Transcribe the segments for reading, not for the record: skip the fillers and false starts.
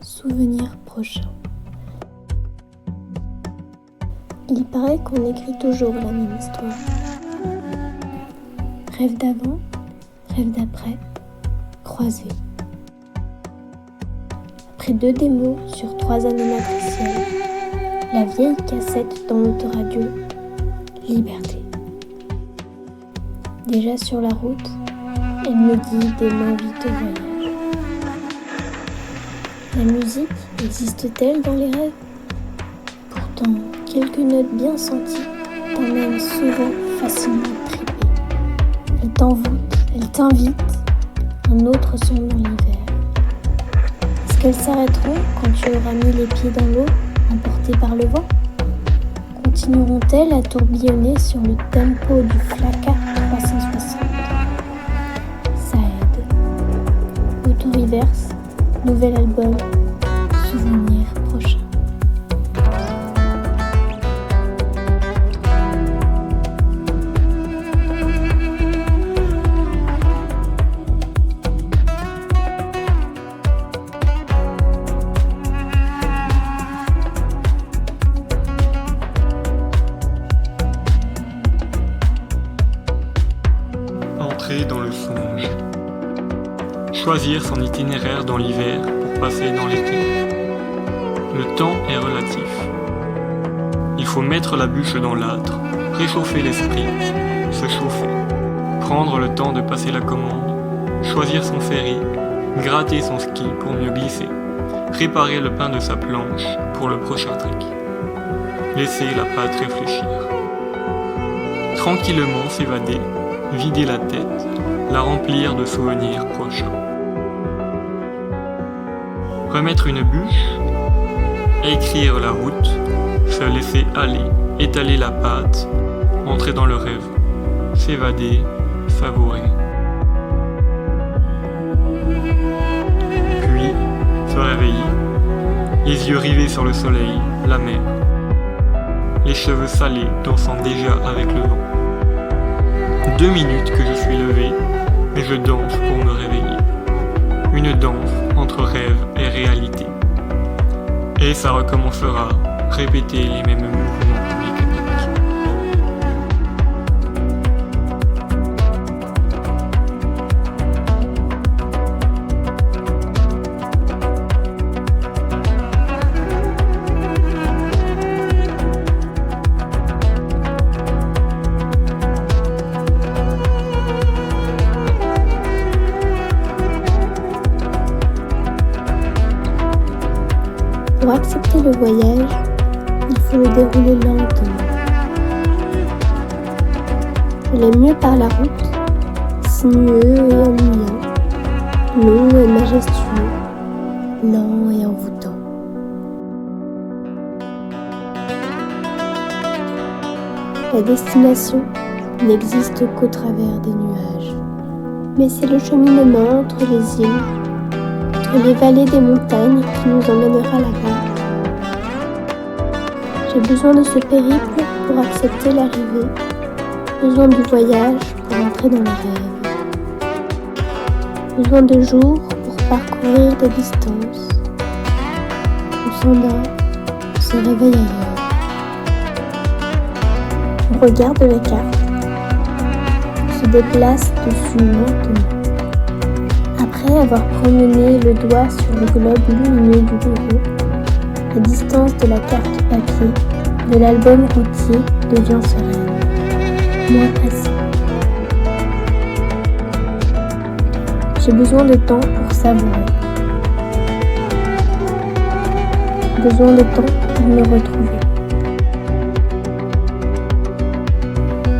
Souvenir prochain. Il paraît qu'on écrit toujours la même histoire. Rêve d'avant, rêve d'après, croisés. Après 2 démos sur 3 années matricielles, la vieille cassette dans l'autoradio, liberté. Déjà sur la route, elle me guide et m'invite au voyage. La musique existe-t-elle dans les rêves ? Pourtant, quelques notes bien senties t'emmènent souvent facilement triper. Elle t'envoûte, elle t'invite, un autre son dans l'hiver. Est-ce qu'elles s'arrêteront quand tu auras mis les pieds dans l'eau, emporté par le vent ? Continueront-elles à tourbillonner sur le tempo du Flaka 360 ? Ça aide. Auto-reverse, nouvel album, souvenir prochain. Entrer dans le songe. Choisir son itinéraire dans l'hiver pour passer dans l'été. Le temps est relatif. Il faut mettre la bûche dans l'âtre, réchauffer l'esprit, se chauffer, prendre le temps de passer la commande, choisir son ferry, gratter son ski pour mieux glisser, préparer le pain de sa planche pour le prochain trek. Laisser la pâte réfléchir. Tranquillement s'évader, vider la tête, la remplir de souvenirs prochains. Remettre une bûche, écrire la route, se laisser aller, étaler la pâte, entrer dans le rêve, s'évader, savourer. Puis, se réveiller, les yeux rivés sur le soleil, la mer, les cheveux salés dansant déjà avec le vent. 2 minutes que je suis levé, et je danse pour me réveiller. Une danse entre rêve et réalité. Et ça recommencera, répéter les mêmes mouvements mécaniques. Pour accepter le voyage, il faut le dérouler lentement. Je l'aime mieux par la route, sinueux et ennuyant, long et majestueux, lent et envoûtant. La destination n'existe qu'au travers des nuages, mais c'est le cheminement entre les îles, entre les vallées des montagnes qui nous emmènera là-bas. J'ai besoin de ce périple pour accepter l'arrivée, besoin du voyage pour entrer dans le rêve, besoin de jours pour parcourir des distances. On s'endort, on se réveille ailleurs. On regarde la carte, on se déplace dessus lentement. Après avoir promené le doigt sur le globe lumineux du bureau, la distance de la carte papier, de l'album routier devient sereine, moins pressée. J'ai besoin de temps pour savourer. Besoin de temps pour me retrouver.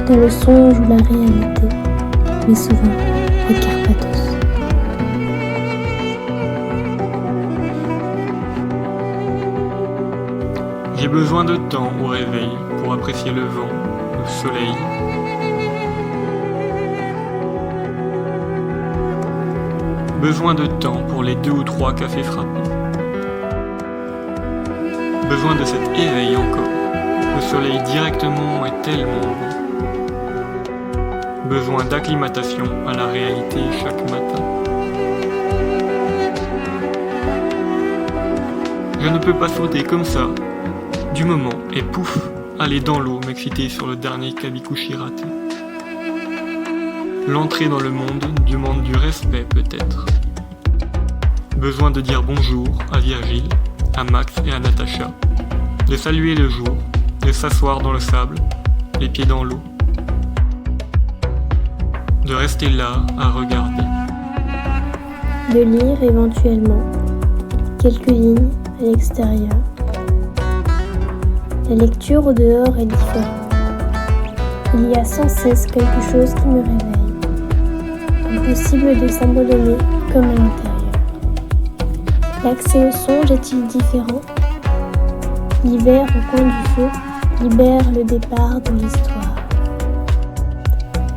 Dans le songe ou la réalité, mais souvent les Carpathos. J'ai besoin de temps au réveil pour apprécier le vent, le soleil. Besoin de temps pour les 2 ou 3 cafés frappés. Besoin de cet éveil encore. Le soleil directement est tellement bon. Besoin d'acclimatation à la réalité chaque matin. Je ne peux pas sauter comme ça du moment et pouf, aller dans l'eau m'exciter sur le dernier kabikushi raté. L'entrée dans le monde demande du respect peut-être. Besoin de dire bonjour à Virgile, à Max et à Natacha, de saluer le jour, de s'asseoir dans le sable, les pieds dans l'eau, de rester là à regarder. De lire éventuellement quelques lignes à l'extérieur. La lecture au dehors est différente. Il y a sans cesse quelque chose qui me réveille. Impossible de s'abandonner comme à l'intérieur. L'accès au songe est-il différent? L'hiver au coin du feu libère le départ de l'histoire.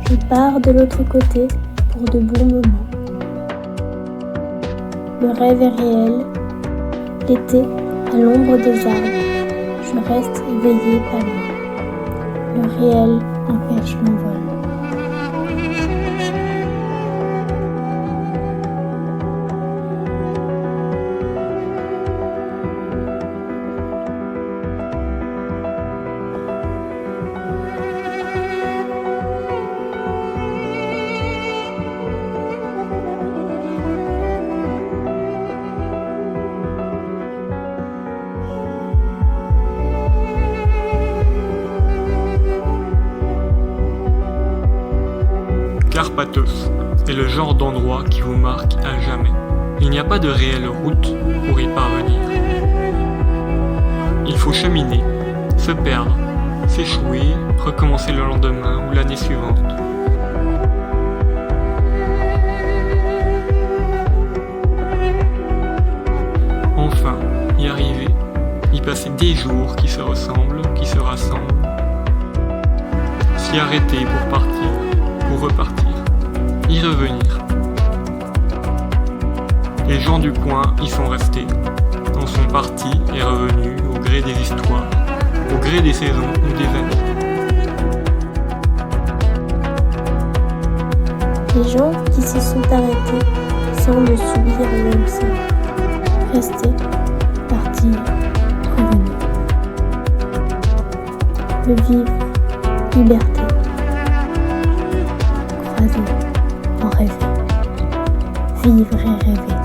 Je pars de l'autre côté pour de bons moments. Le rêve est réel. L'été, à l'ombre des arbres, je reste éveillé pas loin. Le réel empêche l'envol. Karpathos est le genre d'endroit qui vous marque à jamais. Il n'y a pas de réelle route pour y parvenir. Il faut cheminer, se perdre, s'échouer, recommencer le lendemain ou l'année suivante. Enfin, y arriver, y passer des jours qui se ressemblent, qui se rassemblent. S'y arrêter pour partir, pour repartir, y revenir. Les gens du coin y sont restés, en sont partis et revenus au gré des histoires, au gré des saisons ou des années. Les gens qui s'y sont arrêtés semblent subir le même sort. Rester, partir, revenir. Le vivre, liberté. Croiser, en rêver. Vivre et rêver.